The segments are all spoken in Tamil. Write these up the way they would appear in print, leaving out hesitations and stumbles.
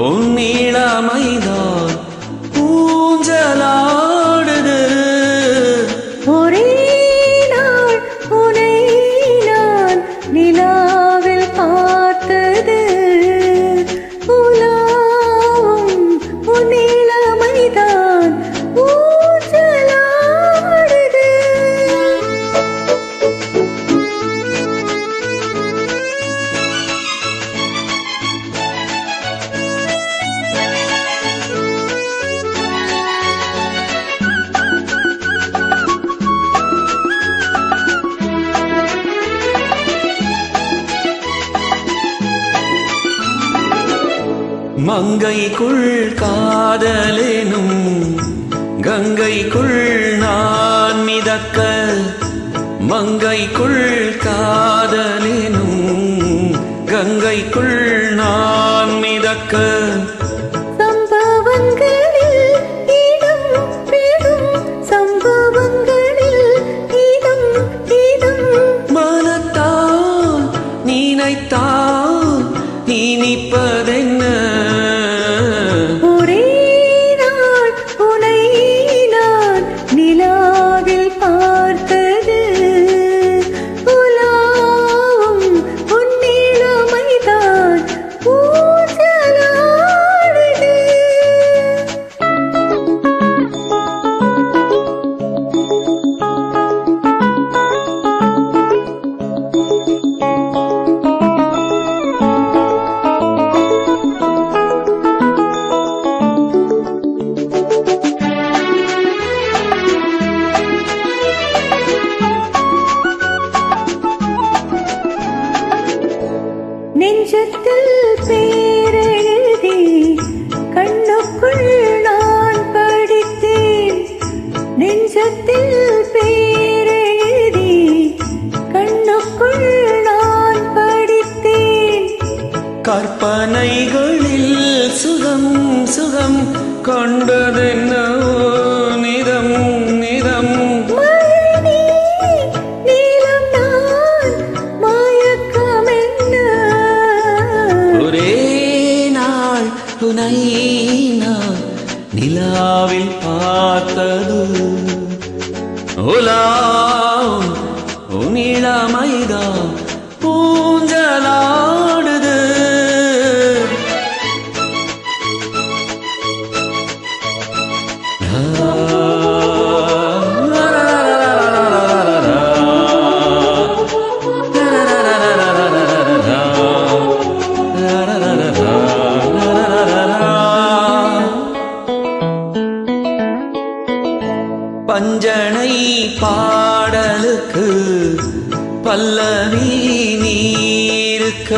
உன்னிளமைதான் ஊஞ்சலாடுது. ஒரே நாள் உனை நான் நிலாவில் பார்த்தது. உலாவும் உன்னிளமைதான் ஊஞ்சலாடுது. மங்கைக்குள் காதலெனும் கங்கைக்குள் நான் மிதக்க, மங்கைக்குள் காதலெனும் கங்கைக்குள் நான் மிதக்க. சம்பவங்களில் இடம் பெறும் சம்பவங்களில் இடம் இடம் மனத்தான் நினைத்தான் இனிப்பதென்ன. ஒரே நாள் உனை நான் நிலாவில் பார்த்தது. உலாவும் உன்னிளமைதான் ஊஞ்சலாடுது. நெஞ்சத்தில் பேரெழுதி கண்ணுக்குள் நான் படித்தேன். நெஞ்சத்தில் பேரெழுதி கண்ணுக்குள் நான் படித்தேன். கற்பனைகளில் சுகம் சுகம் கொண்டதென்னோ நிதம் நிதம். மழை நீலம் நான் மயக்கமென்ன. ஒரே நாள் உனை நான் நிலாவில் பார்த்தது. உலாவும் உன்னிளமைதான் ஊஞ்சலாடுது. பஞ்சனை பாடலுக்கு பல்லவி நீருக்க,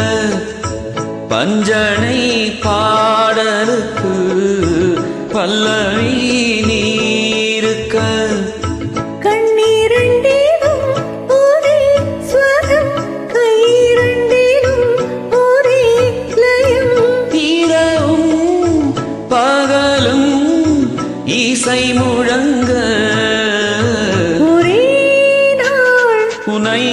பஞ்சனை பாடலுக்கு பல்லவி நீருக்க. கண்ணீரண்டிலும் ஒரே ஸ்வரம் கைரண்டிலும் ஒரே லயம். இரவும் பகலும் இசை முழங்க ஒரே நாள் உனை